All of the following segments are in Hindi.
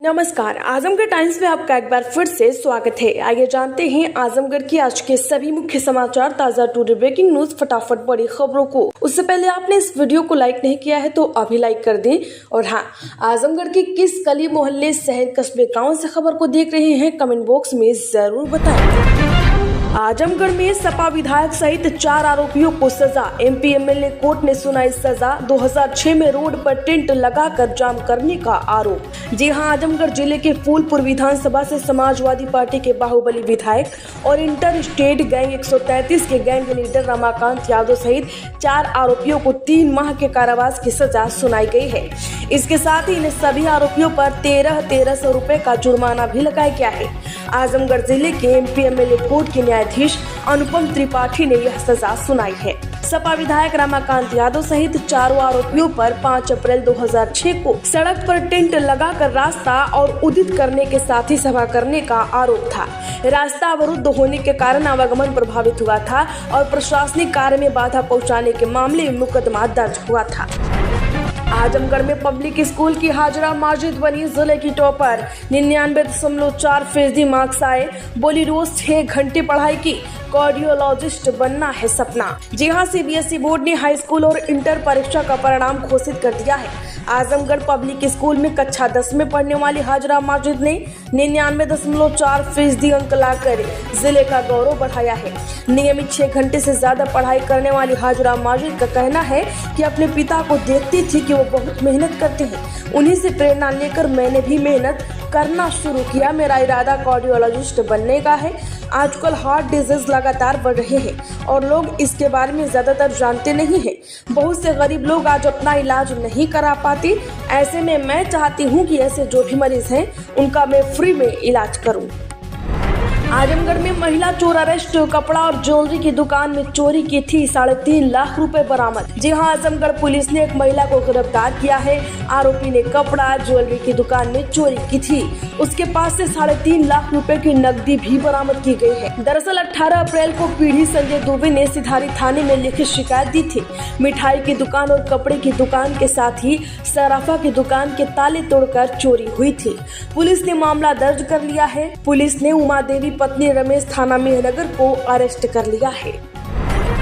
नमस्कार, आजमगढ़ टाइम्स में आपका एक बार फिर से स्वागत है। आइए जानते हैं आजमगढ़ की आज के सभी मुख्य समाचार, ताजा टुडे ब्रेकिंग न्यूज, फटाफट बड़ी खबरों को। उससे पहले आपने इस वीडियो को लाइक नहीं किया है तो अभी लाइक कर दें। और हाँ, आजमगढ़ की किस गली मोहल्ले शहर कस्बे गाँव से खबर को देख रहे हैं, कमेंट बॉक्स में जरूर बताएं। आजमगढ़ में सपा विधायक सहित 4 आरोपियों को सजा। एमपी एमएलए कोर्ट ने सुनाई सजा। 2006 में रोड पर टेंट लगाकर जाम करने का आरोप। जी हां, आजमगढ़ जिले के फूलपुर विधानसभा से समाजवादी पार्टी के बाहुबली विधायक और इंटर स्टेट गैंग 133 के गैंग लीडर रमाकांत यादव सहित 4 आरोपियों को 3 माह के कारावास की सजा सुनाई गई है। इसके साथ ही इन सभी आरोपियों पर 1300 रुपए का जुर्माना भी लगाया गया है। आजमगढ़ जिले के एमपी एमएलए कोर्ट के न्यायाधीश अनुपम त्रिपाठी ने यह सजा सुनाई है। सपा विधायक रमाकांत यादव सहित 4 आरोपियों पर 5 अप्रैल 2006 को सड़क पर टेंट लगाकर रास्ता और उदित करने के साथ ही सभा करने का आरोप था। रास्ता अवरुद्ध होने के कारण आवागमन प्रभावित हुआ था और प्रशासनिक कार्य में बाधा पहुंचाने के मामले में मुकदमा दर्ज हुआ था। आजमगढ़ में पब्लिक स्कूल की हाजरा माजिद बनी जिले की टॉपर। 99.4% मार्क्स आए। बोली रोज 6 घंटे पढ़ाई की, कार्डियोलॉजिस्ट बनना है सपना। जी हां, सीबीएसई बोर्ड ने हाई स्कूल और इंटर परीक्षा का परिणाम घोषित कर दिया है। आजमगढ़ पब्लिक स्कूल में कक्षा 10 में पढ़ने वाली हाजरा माजिद ने 99.4% अंक लाकर जिले का गौरव बढ़ाया है। नियमित 6 घंटे से ज्यादा पढ़ाई करने वाली हाजरा माजिद का कहना है कि अपने पिता को देखती थी कि वो बहुत मेहनत करते हैं। उन्हीं से प्रेरणा लेकर मैंने भी मेहनत करना शुरू किया। मेरा इरादा कार्डियोलॉजिस्ट बनने का है। आजकल हार्ट डिजीज लगातार बढ़ रहे हैं और लोग इसके बारे में ज्यादातर जानते नहीं हैं। बहुत से गरीब लोग आज अपना इलाज नहीं करा पाते। ऐसे में मैं चाहती हूं कि ऐसे जो भी मरीज हैं उनका मैं फ्री में इलाज करूं। आजमगढ़ में महिला चोर अरेस्ट। कपड़ा और ज्वेलरी की दुकान में चोरी की थी। 3.5 लाख रुपए बरामद। जी हां, आजमगढ़ पुलिस ने एक महिला को गिरफ्तार किया है। आरोपी ने कपड़ा ज्वेलरी की दुकान में चोरी की थी। उसके पास से 3.5 लाख रुपए की नकदी भी बरामद की गई है। दरअसल 18 अप्रैल को पीढ़ी संजय दुबे ने सिधारी थाने में लिखित शिकायत दी थी। मिठाई की दुकान और कपड़े की दुकान के साथ ही सराफा की दुकान के ताले तोड़कर चोरी हुई थी। पुलिस ने मामला दर्ज कर लिया है। पुलिस ने उमा देवी पत्नी रमेश थाना मेहनगर को अरेस्ट कर लिया है।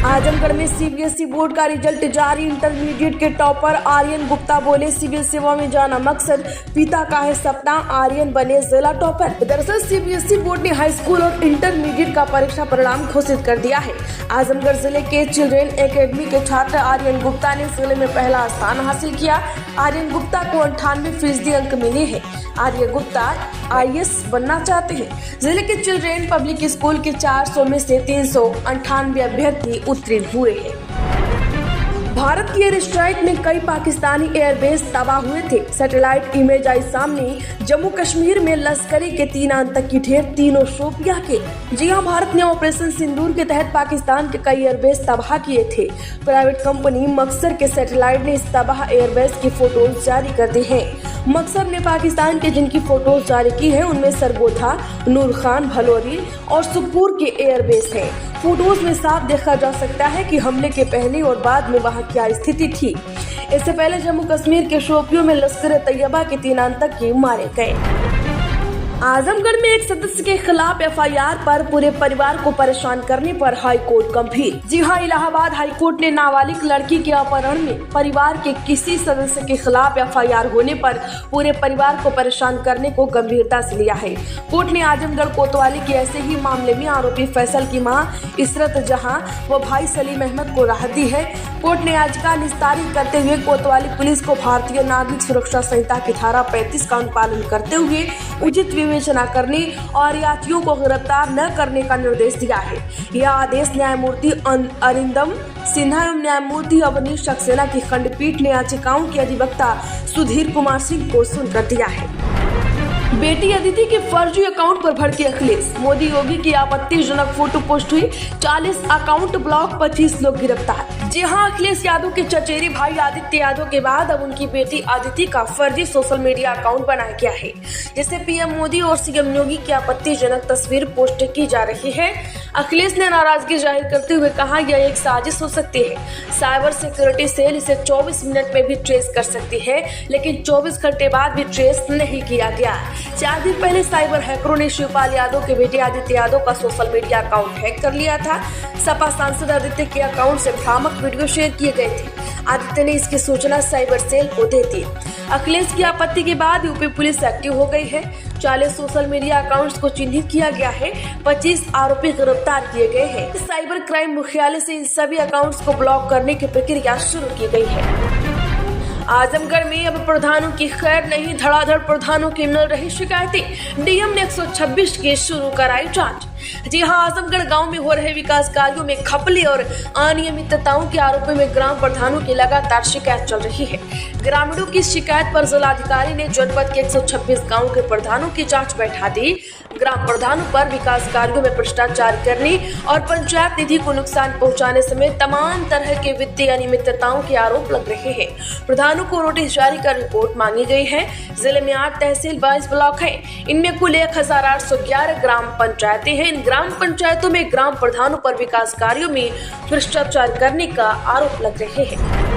आजमगढ़ में सीबीएसई बोर्ड का रिजल्ट जारी। इंटरमीडिएट के टॉपर आर्यन गुप्ता बोले, सिविल सेवा में जाना मकसद, पिता का है सपना, आर्यन बने जिला टॉपर। दरअसल सीबीएसई बोर्ड ने हाई स्कूल और इंटरमीडिएट का परीक्षा परिणाम घोषित कर दिया है। आजमगढ़ जिले के चिल्ड्रेन एकेडमी के छात्र आर्यन गुप्ता ने जिले में पहला स्थान हासिल किया। आर्यन गुप्ता को 98% अंक मिले हैं। आर्यन गुप्ता IAS बनना चाहते हैं। जिले के चिल्ड्रेन पब्लिक स्कूल के 400 में से 398 अभ्यर्थी उत्तीर्ण हुए हैं। भारत की एयर स्ट्राइक में कई पाकिस्तानी एयरबेस तबाह हुए थे। सैटेलाइट इमेज आई सामने। जम्मू कश्मीर में लश्करी के 3 आतंकी ढेर, तीनों शोपिया के। जी हां, भारत ने ऑपरेशन सिंदूर के तहत पाकिस्तान के कई एयरबेस तबाह किए थे। प्राइवेट कंपनी मक्सर के सैटेलाइट ने इस तबाह एयरबेस की फोटोज जारी कर दी है। मक्सर ने पाकिस्तान के जिनकी फोटोज जारी की है उनमें सरगोधा, नूर खान, भलौरी और सुखपुर के एयरबेस हैं। फोटोज में साफ देखा जा सकता है कि हमले के पहले और बाद में वहां क्या स्थिति थी। इससे पहले जम्मू कश्मीर के शोपियों में लश्कर तैयबा के 3 आतंकी मारे गए। आजमगढ़ में एक सदस्य के खिलाफ FIR पर पूरे परिवार को परेशान करने पर हाई कोर्ट गंभीर। जी हां, इलाहाबाद हाई कोर्ट ने नाबालिग लड़की के अपहरण में परिवार के किसी सदस्य के खिलाफ FIR होने पर पूरे परिवार को परेशान करने को गंभीरता से लिया है। कोर्ट ने आजमगढ़ कोतवाली के ऐसे ही मामले में आरोपी फैसल की मां इसरत जहां व भाई सलीम अहमद को राहत दी है। कोर्ट ने याचिका निस्तारित करते हुए कोतवाली पुलिस को भारतीय नागरिक सुरक्षा संहिता की धारा 35 का अनुपालन करते हुए उचित विवेचना करने और यात्रियों को गिरफ्तार न करने का निर्देश दिया है। यह आदेश न्यायमूर्ति अरिंदम सिन्हा एवं न्यायमूर्ति अवनीश सक्सेना की खंडपीठ ने याचिकाओं के अधिवक्ता सुधीर कुमार सिंह को सुनकर दिया है। बेटी अदिति के फर्जी अकाउंट पर भड़के अखिलेश। मोदी योगी की आपत्तिजनक फोटो पोस्ट हुई। 40 अकाउंट ब्लॉक, 25 लोग गिरफ्तार। जी हां, अखिलेश यादव के चचेरे भाई आदित्य यादव के बाद अब उनकी बेटी अदिति का फर्जी सोशल मीडिया अकाउंट बनाया गया है, जिससे PM मोदी और CM योगी की आपत्तिजनक तस्वीर पोस्ट की जा रही है। अखिलेश ने नाराजगी जाहिर करते हुए कहा यह एक साजिश हो सकती है। साइबर सिक्योरिटी सेल इसे 24 मिनट में भी ट्रेस कर सकती है, लेकिन 24 घंटे बाद भी ट्रेस नहीं किया गया। 4 दिन पहले साइबर हैकरों ने शिवपाल यादव के बेटे आदित्य यादव का सोशल मीडिया अकाउंट हैक कर लिया था। सपा सांसद आदित्य के अकाउंट से भ्रामक वीडियो शेयर किए गए थे। आदित्य ने इसकी सूचना साइबर सेल को दे दी। अखिलेश की आपत्ति के बाद यूपी पुलिस एक्टिव हो गई है। 40 सोशल मीडिया अकाउंट्स को चिन्हित किया गया है। 25 आरोपी गिरफ्तार किए गए हैं। साइबर क्राइम मुख्यालय से इन सभी अकाउंट्स को ब्लॉक करने की प्रक्रिया शुरू की गई है। आजमगढ़ में अब प्रधानों की खैर नहीं, धड़ाधड़ प्रधानों की मिल रही शिकायतें। डीएम ने 126 की शुरू कराई जांच। जी हां, आजमगढ़ गांव में हो रहे विकास कार्यों में घपले और अनियमितताओं के आरोपों में ग्राम प्रधानों की लगातार शिकायत चल रही है। ग्रामीणों की शिकायत पर जिलाधिकारी ने जनपद के 126 गांवों के प्रधानों की जांच बैठा दी। ग्राम प्रधानों पर विकास कार्यों में भ्रष्टाचार करने और पंचायत निधि को नुकसान पहुंचाने समेत तमाम तरह के वित्तीय अनियमितताओं के आरोप लग रहे हैं। प्रधानों को नोटिस जारी कर रिपोर्ट मांगी गई है। जिले में 8 तहसील 22 ब्लॉक है। इनमें कुल 1811 ग्राम पंचायतें हैं। इन ग्राम पंचायतों में ग्राम प्रधानों पर विकास कार्यों में भ्रष्टाचार करने का आरोप लग रहे हैं।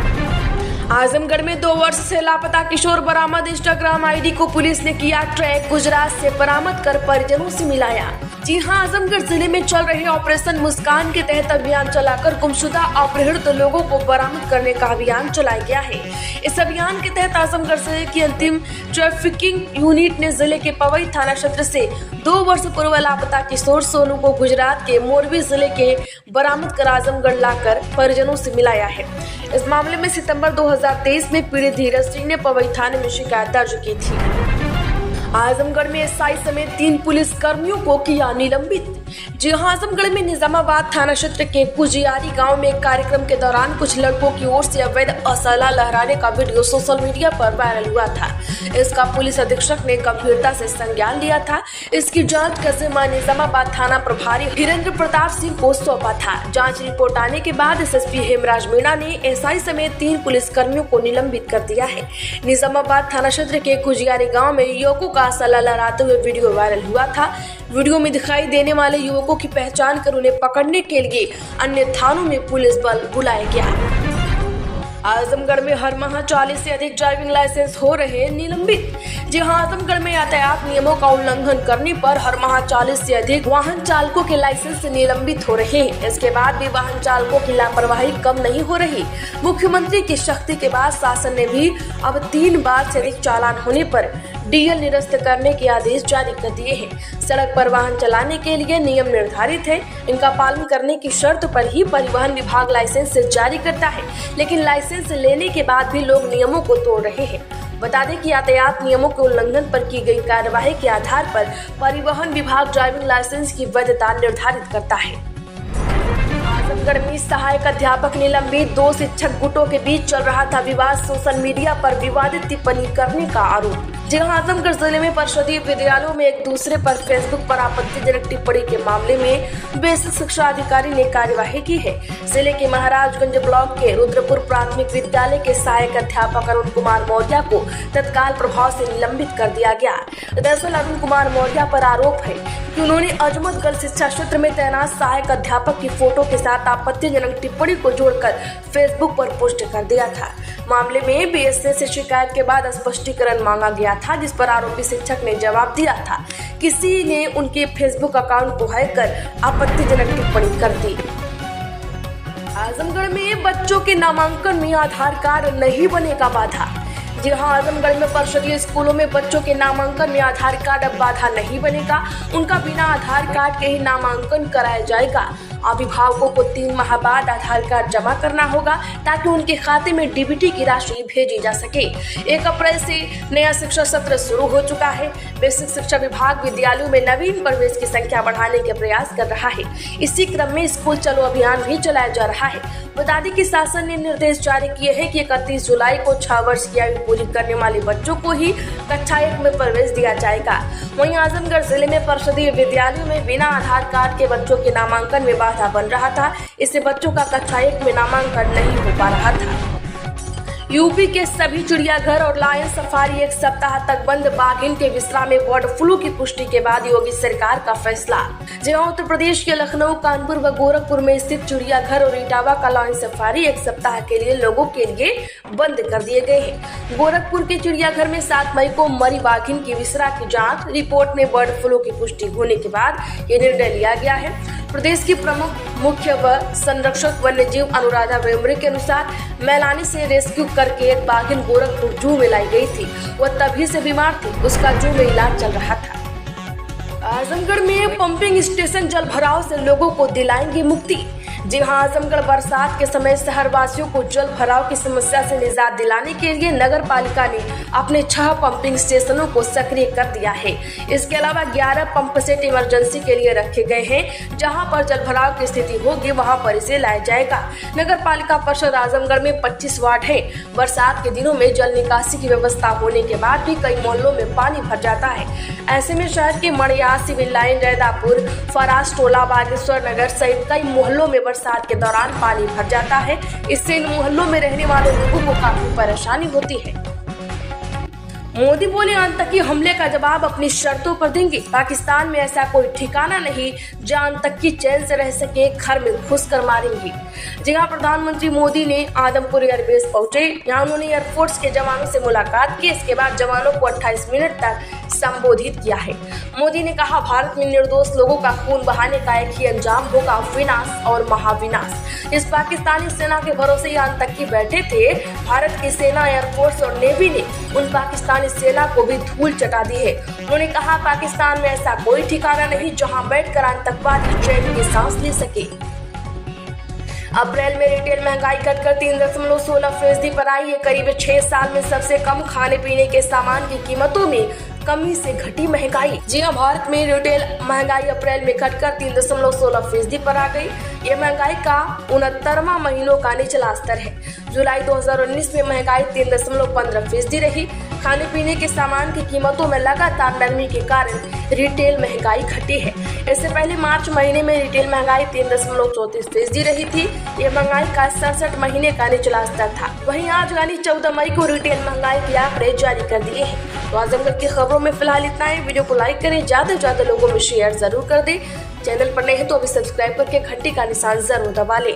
आजमगढ़ में 2 वर्ष से लापता किशोर बरामद। इंस्टाग्राम आईडी को पुलिस ने किया ट्रैक। गुजरात से बरामद कर परिजनों से मिलाया। जी हां, आजमगढ़ जिले में चल रहे ऑपरेशन मुस्कान के तहत अभियान चलाकर गुमशुदा अपहृत लोगों को बरामद करने का अभियान चलाया गया है। इस अभियान के तहत आजमगढ़ जिले की अंतिम ट्रैफिकिंग यूनिट ने जिले के पवई थाना क्षेत्र से 2 वर्ष पूर्व लापता किशोर सोनू को गुजरात के मोरबी जिले के बरामद कर आजमगढ़ लाकर परिजनों से मिलाया है। इस मामले में सितंबर 2023 में पीड़ित धीरज सिंह ने पवई थाने में शिकायत दर्ज की थी। आजमगढ़ में एसआई समेत 3 पुलिस कर्मियों को किया निलंबित। जी हां, आजमगढ़ में निजामाबाद थाना क्षेत्र के कुजियारी गांव में एक कार्यक्रम के दौरान कुछ लड़कों की ओर से अवैध असला लहराने का वीडियो सोशल मीडिया पर वायरल हुआ था। इसका पुलिस अधीक्षक ने गंभीरता से संज्ञान लिया था। इसकी जांच का जिम्मा निजामाबाद थाना प्रभारी हिरेंद्र प्रताप सिंह को सौंपा था। जांच रिपोर्ट आने के बाद एसएसपी हेमराज मीणा ने एसआई समेत 3 पुलिस कर्मियों को निलंबित कर दिया है। निजामाबाद थाना क्षेत्र के कुजियारी गाँव में युवकों का असला लहराते हुए वीडियो वायरल हुआ था। वीडियो में दिखाई देने वाले युवकों की पहचान कर उन्हें पकड़ने के लिए अन्य थानों में पुलिस बल बुलाया गया। आजमगढ़ में हर माह 40 से अधिक ड्राइविंग लाइसेंस हो रहे निलंबित। जी हां, आजमगढ़ में यातायात नियमों का उल्लंघन करने पर हर माह 40 से अधिक वाहन चालकों के लाइसेंस निलंबित हो रहे हैं। इसके बाद भी वाहन चालकों की लापरवाही कम नहीं हो रही। मुख्यमंत्री की सख्ती के बाद शासन ने भी अब 3 बार से अधिक चालान होने पर डीएल निरस्त करने के आदेश जारी कर दिए हैं। सड़क पर वाहन चलाने के लिए नियम निर्धारित है। इनका पालन करने की शर्त पर ही परिवहन विभाग लाइसेंस जारी करता है, लेकिन लाइसेंस लेने के बाद भी लोग नियमों को तोड़ रहे हैं। बता दें कि यातायात नियमों के उल्लंघन पर की गई कार्यवाही के आधार पर परिवहन विभाग ड्राइविंग लाइसेंस की वैधता निर्धारित करता है। आजमगढ़ में सहायक अध्यापक निलंबित। 2 शिक्षक गुटों के बीच चल रहा था विवाद। सोशल मीडिया पर विवादित टिप्पणी करने का आरोप। जी हां, आजमगढ़ जिले में परिषदीय विद्यालयों में एक दूसरे पर फेसबुक पर आपत्तिजनक टिप्पणी के मामले में बेसिक शिक्षा अधिकारी ने कार्यवाही की है। जिले के महाराजगंज ब्लॉक के रुद्रपुर प्राथमिक विद्यालय के सहायक अध्यापक अरुण कुमार मौर्य को तत्काल प्रभाव से निलंबित कर दिया गया। दरअसल अरुण कुमार मौर्य पर आरोप है कि उन्होंने अजमतगढ़ शिक्षा क्षेत्र में तैनात सहायक अध्यापक की फोटो के साथ आपत्तिजनक टिप्पणी को जोड़कर फेसबुक पर पोस्ट कर दिया था। मामले में बीएसए से शिकायत के बाद स्पष्टीकरण मांगा गया था, जिस पर आरोपी शिक्षक ने जवाब दिया था किसी ने उनके फेसबुक अकाउंट को हैक कर आपत्तिजनक टिप्पणी कर दी। आजमगढ़ में बच्चों के नामांकन में आधार कार्ड नहीं बनेगा बाधा। जी हां, आजमगढ़ में परिषदीय स्कूलों में बच्चों के नामांकन में आधार कार्ड अब बाधा नहीं बनेगा। उनका बिना आधार कार्ड के ही नामांकन कराया जाएगा। अभिभावकों को 3 माह बाद आधार कार्ड जमा करना होगा ताकि उनके खाते में डीबीटी की राशि भेजी जा सके। 1 अप्रैल से नया शिक्षा सत्र शुरू हो चुका है। बेसिक शिक्षा विभाग विद्यालयों में नवीन प्रवेश की संख्या बढ़ाने के प्रयास कर रहा है। इसी क्रम में स्कूल चलो अभियान भी चलाया जा रहा है। बता दें कि शासन ने निर्देश जारी किए हैं कि 31 जुलाई को 6 वर्ष की आयु पूरी करने वाले बच्चों को ही कक्षा 1 में प्रवेश दिया जाएगा। वहीं आजमगढ़ जिले में परिषदीय विद्यालयों में बिना आधार कार्ड के बच्चों के नामांकन में बाधा बन रहा था। इससे बच्चों का कक्षा 1 में नामांकन नहीं हो पा रहा था। यूपी के सभी चिड़ियाघर और लायन सफारी एक सप्ताह तक बंद। बाघिन के विश्रा में बर्ड फ्लू की पुष्टि के बाद योगी सरकार का फैसला। जहां उत्तर प्रदेश के लखनऊ, कानपुर व गोरखपुर में स्थित चिड़ियाघर और इटावा का लायन सफारी एक सप्ताह के लिए लोगों के लिए बंद कर दिए गए हैं। गोरखपुर के चिड़ियाघर में 7 मई को मरी बाघिन की विश्रा की जांच रिपोर्ट में बर्ड फ्लू की पुष्टि होने के बाद ये निर्णय लिया गया है। प्रदेश की प्रमुख मुख्य व संरक्षक वन्यजीव अनुराधा वेम्बरे के अनुसार मैलानी से रेस्क्यू करके एक बाघिन गोरखपुर जू में लाई गई थी। वह तभी से बीमार थी, उसका जू में इलाज चल रहा था। आजमगढ़ में पंपिंग स्टेशन जल भराव से लोगों को दिलाएंगे मुक्ति। जी हां, आजमगढ़ बरसात के समय शहरवासियों को जल भराव की समस्या से निजात दिलाने के लिए नगर पालिका ने अपने 6 पंपिंग स्टेशनों को सक्रिय कर दिया है। इसके अलावा 11 पंप सेट इमरजेंसी के लिए रखे गए हैं। जहां पर जल भराव की स्थिति होगी वहां पर इसे लाया जाएगा। नगर पालिका परिषद आजमगढ़ में 25 वार्ड है। बरसात के दिनों में जल निकासी की व्यवस्था होने के बाद भी कई मोहल्लों में पानी भर जाता है। ऐसे में शहर के मड़िया, सिविल लाइन, रैदापुर, फराज टोला, बागेश्वर नगर सहित कई मोहल्लों में बरसात के दौरान पानी भर जाता है। इससे इन मोहल्लों में रहने वाले लोगों को काफी परेशानी होती है। मोदी बोले आतंकी हमले का जवाब अपनी शर्तों पर देंगे। पाकिस्तान में ऐसा कोई ठिकाना नहीं जहां आतंकी चैन से रह सके, घर में घुसकर मारेंगे। जहां प्रधानमंत्री मोदी ने आदमपुर एयरबेस पहुंचे। यहाँ उन्होंने एयरफोर्स के जवानों से मुलाकात की। इसके बाद जवानों को 28 मिनट तक संबोधित किया है। मोदी ने कहा, भारत में निर्दोष लोगों का खून बहाने का एक ही अंजाम होगा, विनाश और महाविनाश। इस पाकिस्तानी सेना के भरोसे ये आतंकी बैठे थे। भारत की सेना, एयरफोर्स और नेवी ने उन पाकिस्तानी सेना को भी धूल चटा दी है। उन्होंने कहा, पाकिस्तान में ऐसा कोई ठिकाना नहीं जहां बैठकर आतंकवादी चैन की सांस ले सके। अप्रैल में रिटेल महंगाई घटकर 3.16% पर आई है। करीब 6 साल में सबसे कम खाने पीने के सामान की कीमतों में कमी से घटी महंगाई। जी हां, भारत में रिटेल महंगाई अप्रैल में घटकर 3.16% पर आ गई। ये महंगाई का 69वां महीनों का निचला स्तर है। जुलाई 2019 में महंगाई 3.15% रही। खाने पीने के सामान की कीमतों में लगातार नरमी के कारण रिटेल महंगाई घटी है। इससे पहले मार्च महीने में रिटेल महंगाई 3.34% रही थी। ये महंगाई का 67 महीने का निचला स्तर था। वहीं आज यानी 14 मई को रिटेल महंगाई के आंकड़े जारी कर दिए हैं। तो आजमगढ़ की खबरों में फिलहाल इतना है। वीडियो को लाइक करें, ज्यादा से ज्यादा लोगों में शेयर जरूर कर दें। चैनल पर नए हैं तो अभी सब्सक्राइब करके घंटी का निशान जरूर दबा लें।